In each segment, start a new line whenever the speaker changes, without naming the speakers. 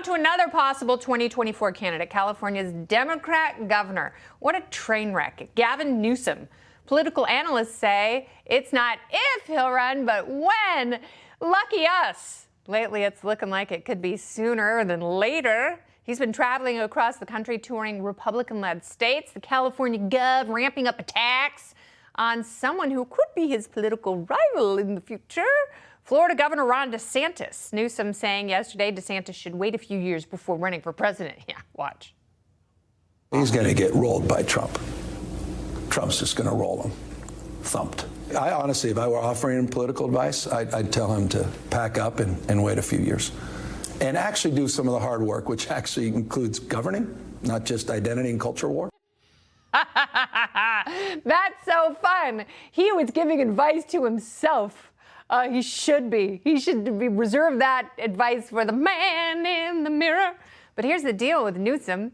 to another possible 2024 candidate, California's Democrat governor. What a train wreck. Gavin Newsom. Political analysts say it's not if he'll run, but when. Lucky us. Lately, it's looking like it could be sooner than later. He's been traveling across the country touring Republican-led states. The California Gov ramping up attacks on someone who could be his political rival in the future. Florida Governor Ron DeSantis. Newsom saying yesterday DeSantis should wait a few years before running for president. Yeah, watch.
He's going to get rolled by Trump. Trump's just going to roll him. Thumped. I honestly, if I were offering him political advice, I'd tell him to pack up and wait a few years. And actually do some of the hard work, which actually includes governing, not just identity and culture war.
That's so fun. He was giving advice to himself. He should be. He should be reserve that advice for the man in the mirror. But here's the deal with Newsom.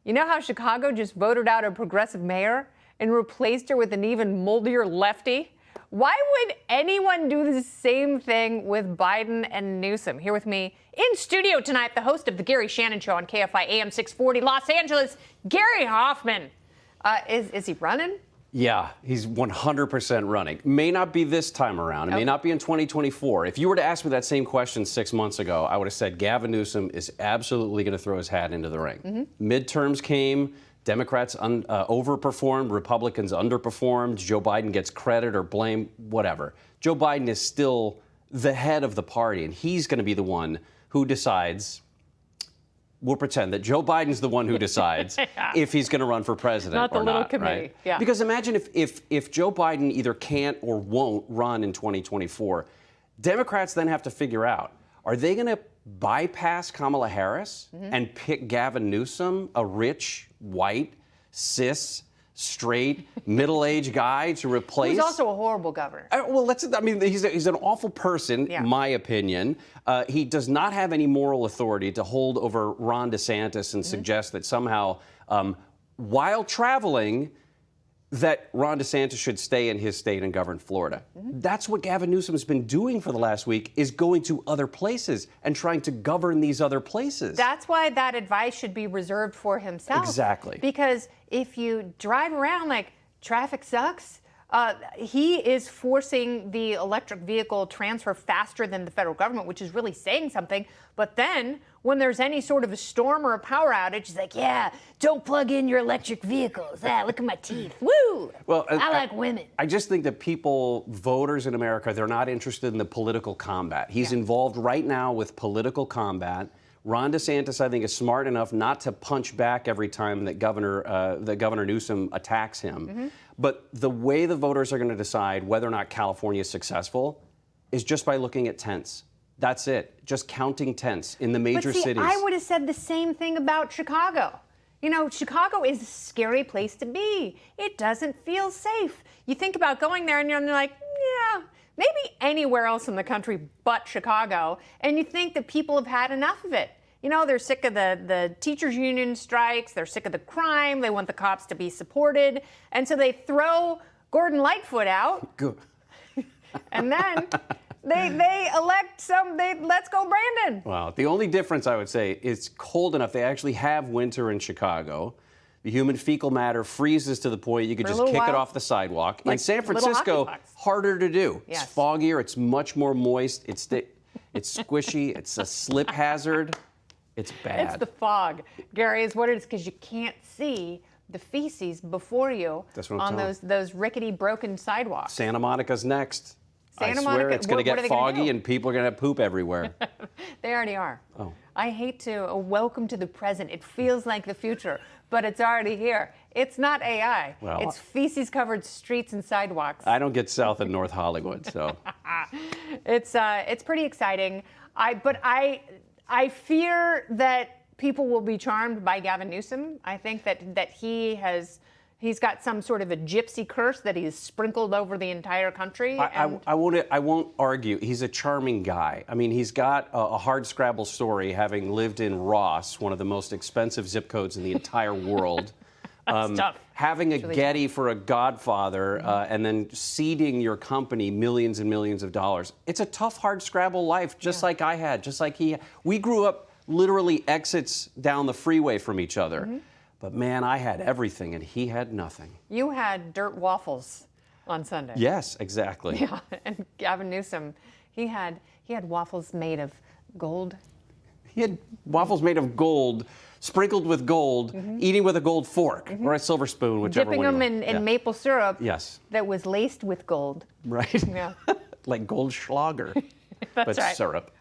You know how Chicago just voted out a progressive mayor and replaced her with an even moldier lefty? Why would anyone do the same thing with Biden and Newsom? Here with me in studio tonight, the host of The Gary Shannon Show on KFI AM 640 Los Angeles, Gary Hoffmann. Is he running?
Yeah, he's 100% running. May not be this time around. It may not be in 2024. If you were to ask me that same question 6 months ago, I would have said Gavin Newsom is absolutely going to throw his hat into the ring. Midterms came. Democrats overperformed, Republicans underperformed, Joe Biden gets credit or blame, whatever. Joe Biden is still the head of the party, and he's going to be the one who decides. We'll pretend that Joe Biden's the one who decides if he's going to run for president
not the
or
little
not.
Committee.
Right?
Yeah.
Because imagine if Joe Biden either can't or won't run in 2024, Democrats then have to figure out, are they going to bypass Kamala Harris and pick Gavin Newsom, a rich, white, cis, straight, middle-aged guy to replace?
He's also a horrible governor.
He's an awful person, my opinion. He does not have any moral authority to hold over Ron DeSantis and suggest that somehow, while traveling, that Ron DeSantis should stay in his state and govern Florida. That's what Gavin Newsom has been doing for the last week, is going to other places and trying to govern these other places.
That's why that advice should be reserved for himself.
Exactly.
Because if you drive around like traffic sucks, he is forcing the electric vehicle transfer faster than the federal government, which is really saying something. But then when there's any sort of a storm or a power outage, he's like, yeah, don't plug in your electric vehicles. Look at my teeth. Woo!
Well,
I like women.
I just think that voters in America, they're not interested in the political combat. He's involved right now with political combat. Ron DeSantis, I think, is smart enough not to punch back every time that Governor Newsom attacks him. But the way the voters are going to decide whether or not California is successful is just by looking at tents. That's it. Just counting tents in the major cities.
I would have said the same thing about Chicago. You know, Chicago is a scary place to be. It doesn't feel safe. You think about going there and you're like, yeah, maybe anywhere else in the country but Chicago. And you think that people have had enough of it. You know, they're sick of the teachers' union strikes. They're sick of the crime. They want the cops to be supported. And so they throw Gordon Lightfoot out.
Good.
And then they elect let's go Brandon.
Well, the only difference I would say is cold enough. They actually have winter in Chicago. The human fecal matter freezes to the point you could just kick it off the sidewalk.
Like
in San Francisco, harder to do.
Yes.
It's foggier. It's much more moist. It's squishy. It's a slip hazard. It's bad.
It's the fog, Gary, is what it is, because you can't see the feces before you on those rickety, broken sidewalks.
Santa Monica's next. I swear
Monica,
it's going to get foggy and people are going to have poop everywhere.
They already are.
Oh.
I hate to welcome to the present. It feels like the future, but it's already here. It's not AI.
Well,
it's feces-covered streets and sidewalks.
I don't get south of North Hollywood, so.
It's pretty exciting. I fear that people will be charmed by Gavin Newsom. I think that he's got some sort of a gypsy curse that he's sprinkled over the entire country.
I won't argue. He's a charming guy. I mean, he's got a hardscrabble story, having lived in Ross, one of the most expensive zip codes in the entire world.
That's tough.
Having a Getty for a godfather and then seeding your company millions and millions of dollars. It's a tough, hardscrabble life, just like I had, just like he. We grew up literally exits down the freeway from each other. But man, I had everything and he had nothing.
You had dirt waffles on Sunday.
Yes, exactly.
Yeah, and Gavin Newsom, he had waffles made of gold.
He had waffles made of gold, sprinkled with gold, eating with a gold fork or a silver spoon, whichever
Dipping
one.
them in maple syrup.
Yes.
That was laced with gold.
Right?
Yeah.
Like Goldschlager, but
right.
syrup.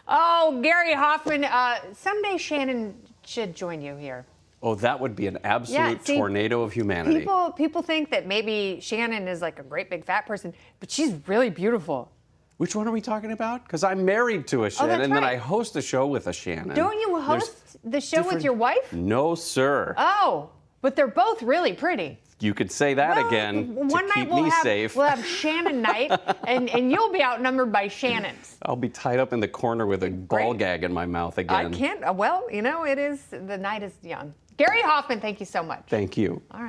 Oh, Gary Hoffmann, someday Shannon should join you here.
Oh, that would be an absolute
see,
tornado of humanity.
People think that maybe Shannon is like a great big fat person, but she's really beautiful.
Which one are we talking about? Because I'm married to a Shannon, and then
right.
I host a show with a Shannon.
Don't you host the show with your wife?
No, sir.
Oh, but they're both really pretty.
You could say that
Well,
again
one
to
night
keep me safe.
We'll have Shannon night, and you'll be outnumbered by Shannons.
I'll be tied up in the corner with a ball gag in my mouth again.
I can't. Well, the night is young. Gary Hoffmann, thank you so much.
Thank you.
All right.